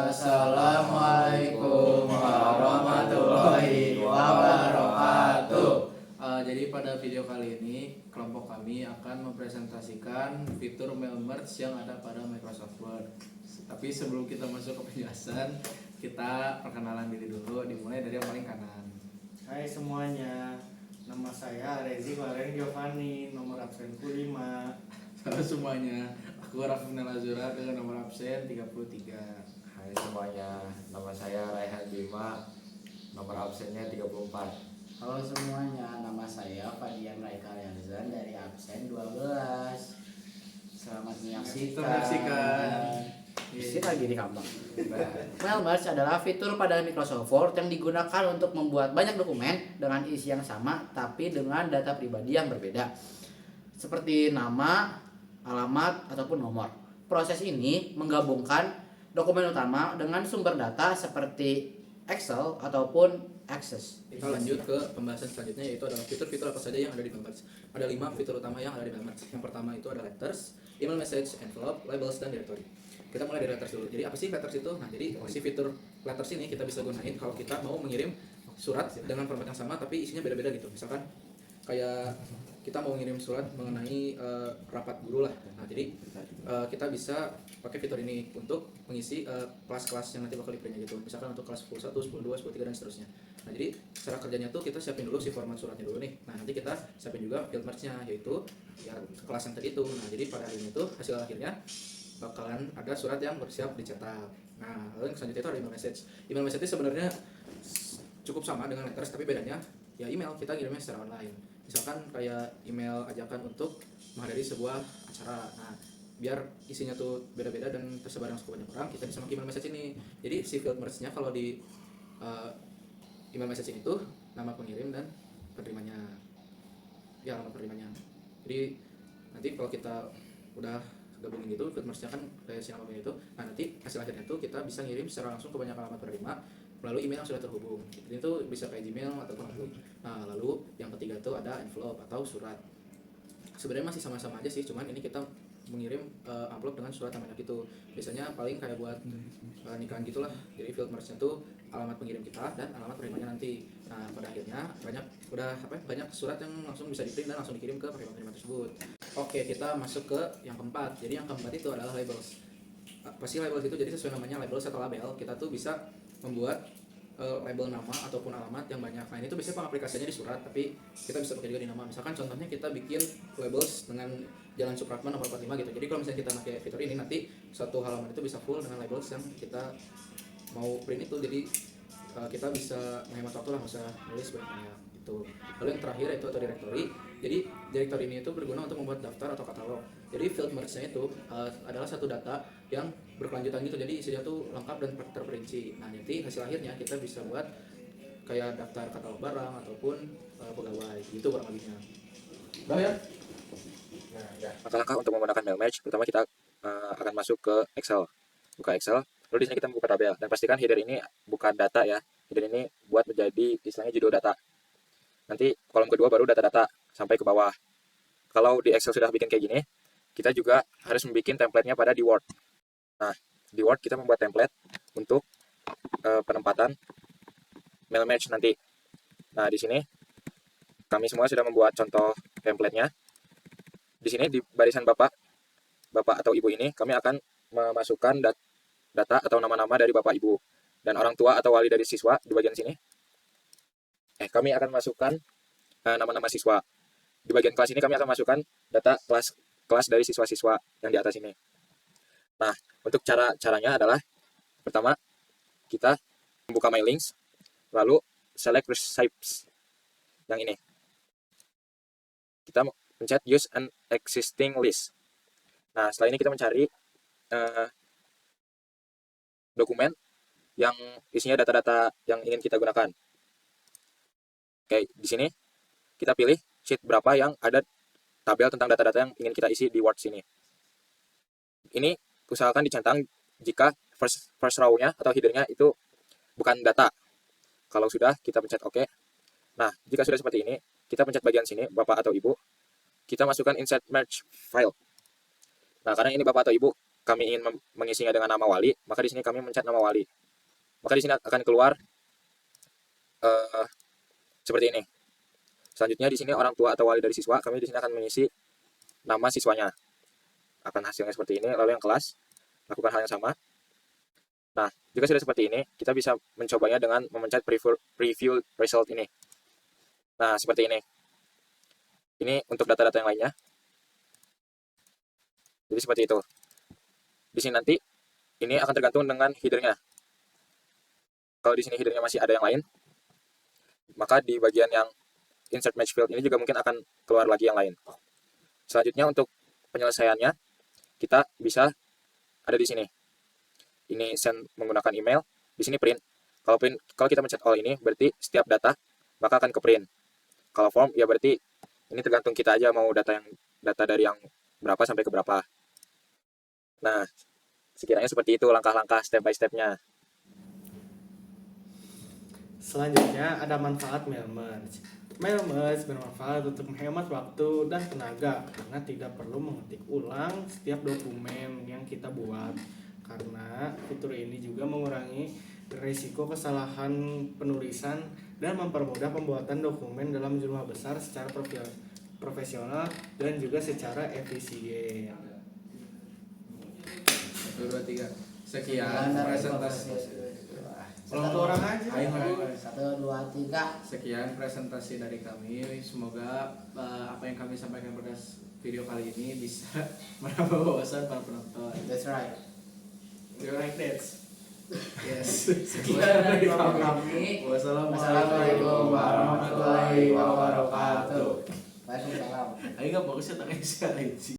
Assalamualaikum warahmatullahi wabarakatuh. Jadi pada video kali ini kelompok kami akan mempresentasikan fitur mail merge yang ada pada Microsoft Word. Tapi sebelum kita masuk ke penjelasan, kita perkenalan diri dulu, dimulai dari yang paling kanan. Hai semuanya, nama saya Rezi Valen Giovanni, nomor absenku 5. Halo semuanya, aku Raffi Nazura dengan nomor absen 33. Hai semuanya, nama saya Raihan Bima, nomor absennya 34. Halo semuanya, nama saya Fadian Raika Yazan dari absen 12. Selamat menyaksikan. Isi lagi di kambang. Mail merge adalah fitur pada Microsoft Word yang digunakan untuk membuat banyak dokumen dengan isi yang sama tapi dengan data pribadi yang berbeda. Seperti nama, alamat, ataupun nomor. Proses ini menggabungkan dokumen utama dengan sumber data seperti Excel ataupun Access. Kita lanjut ke pembahasan selanjutnya, yaitu adalah fitur-fitur apa saja yang ada di mail merge. Ada 5 fitur utama yang ada di mail merge. Yang pertama itu ada letters, email message, envelope, labels, dan directory. Kita mulai dari letters dulu. Jadi apa sih letters itu? Nah, jadi si fitur letters ini kita bisa gunain kalau kita mau mengirim surat dengan format yang sama tapi isinya beda-beda gitu. Misalkan kayak kita mau ngirim surat mengenai rapat guru lah. Nah, jadi kita bisa pakai fitur ini untuk mengisi kelas-kelas yang nanti bakal di-print gitu. Misalkan untuk kelas 10 1, 10 2, 10 3 dan seterusnya. Nah, jadi cara kerjanya tuh kita siapin dulu si format suratnya dulu nih. Nah, nanti kita siapin juga field merge-nya, yaitu ya kelas yang tadi itu. Nah, jadi pada hari ini tuh hasil akhirnya bakalan ada surat yang bersiap dicetak. Nah, lalu yang selanjutnya itu ada email message. Email message itu sebenarnya cukup sama dengan letters, tapi bedanya ya email kita kirimnya secara online. Misalkan kayak email ajakan untuk menghadiri sebuah acara. Nah, biar isinya tuh beda-beda dan tersebar yang cukup banyak orang, kita bisa pakai email message ini. Jadi si field merge-nya kalau di email message ini tuh nama pengirim dan penerimanya. Ya, nama penerimanya. Jadi nanti kalau kita udah gabungin gitu, field merge-nya kan kayak si nama pengirim itu. Nah, nanti hasil akhirnya tuh kita bisa ngirim secara langsung ke banyak alamat penerima melalui email yang sudah terhubung. Ini tuh bisa kayak Gmail ataupun Outlook. Nah, lalu yang ketiga tuh ada envelope atau surat. Sebenarnya masih sama-sama aja sih, cuman ini kita mengirim amplop dengan surat yang banyak itu. Biasanya paling kayak buat nikahan gitulah. Jadi field merge-nya tuh alamat pengirim kita dan alamat penerimanya nanti. Nah, pada akhirnya banyak surat yang langsung bisa di-print dan langsung dikirim ke penerima tersebut. Oke, kita masuk ke yang keempat. Jadi yang keempat itu adalah labels. Apa sih labels itu? Jadi sesuai namanya labels atau label, kita tuh bisa membuat label nama ataupun alamat yang banyak. Nah, ini tuh biasanya pengaplikasiannya di surat, tapi kita bisa pakai juga di nama. Misalkan contohnya kita bikin labels dengan Jalan Supratman nomor 45 gitu. Jadi kalau misalnya kita pakai fitur ini, nanti satu halaman itu bisa full dengan labels yang kita mau print itu. Jadi kita bisa menghemat waktu lah, nggak usah nulis banyak gitu. Lalu yang terakhir itu atau directory. Jadi directory ini itu berguna untuk membuat daftar atau katalog. Jadi field merge-nya itu adalah satu data yang berkelanjutan gitu. Jadi isinya tuh lengkap dan terperinci. Nah, nanti hasil akhirnya kita bisa buat kayak daftar katalog barang ataupun pegawai gitu kurang lebihnya. Udah ya? Langkah-langkah untuk menggunakan mail merge, pertama kita akan masuk ke Excel. Buka Excel, lalu di sini kita buka tabel dan pastikan header ini bukan data ya. Header ini buat menjadi istilahnya judul data. Nanti kolom kedua baru data-data sampai ke bawah. Kalau di Excel sudah bikin kayak gini, kita juga harus membuat template-nya pada di Word. Nah, di Word kita membuat template untuk penempatan mail merge nanti. Nah, di sini kami semua sudah membuat contoh template-nya. Di sini di barisan Bapak atau Ibu ini, kami akan memasukkan data atau nama-nama dari Bapak Ibu dan orang tua atau wali dari siswa di bagian sini. Kami akan masukkan nama-nama siswa. Di bagian kelas ini kami akan masukkan data kelas dari siswa-siswa yang di atas ini. Nah, untuk caranya adalah pertama kita membuka my links, lalu select recipes yang ini. Kita pencet use an existing list. Nah, setelah ini kita mencari dokumen yang isinya data-data yang ingin kita gunakan. Oke, di sini kita pilih sheet berapa yang ada tabel tentang data-data yang ingin kita isi di Word sini. Ini usahakan dicentang jika first row-nya atau header-nya itu bukan data. Kalau sudah, kita pencet OK. Nah, jika sudah seperti ini, kita pencet bagian sini, Bapak atau Ibu. Kita masukkan insert merge file. Nah, karena ini Bapak atau Ibu, kami ingin mengisinya dengan nama wali, maka di sini kami mencet nama wali. Maka di sini akan keluar seperti ini. Selanjutnya di sini orang tua atau wali dari siswa, kami di sini akan mengisi nama siswanya. Akan hasilnya seperti ini. Lalu yang kelas lakukan hal yang sama. Nah, jika sudah seperti ini, kita bisa mencobanya dengan memencet preview result ini. Nah, seperti ini. Ini untuk data-data yang lainnya. Jadi seperti itu. Di sini nanti ini akan tergantung dengan headernya. Kalau di sini headernya masih ada yang lain, maka di bagian yang insert match field ini juga mungkin akan keluar lagi yang lain. Selanjutnya untuk penyelesaiannya, kita bisa ada di sini. Ini send menggunakan email, di sini print. Kalau kita mencet all ini, berarti setiap data maka akan ke print. Kalau form, ya berarti ini tergantung kita aja mau data dari yang berapa sampai ke berapa. Nah, sekiranya seperti itu langkah-langkah step by step-nya. Selanjutnya ada manfaat mail merge. Mail merge bermanfaat untuk menghemat waktu dan tenaga karena tidak perlu mengetik ulang setiap dokumen yang kita buat. Karena fitur ini juga mengurangi risiko kesalahan penulisan dan mempermudah pembuatan dokumen dalam jumlah besar secara profesional dan juga secara efisien. 1, 2, 3. Sekian presentasi. Orang aja. Ayo. 1, 2, 3. Sekian presentasi dari kami. Semoga apa yang kami sampaikan pada video kali ini bisa menambah wawasan para penonton. That's right. You're right, Dad. Yes. Sekian dari kami. Wassalamualaikum warahmatullahi wabarakatuh. Waalaikumsalam. Ayo nggak bagusnya tangan saya.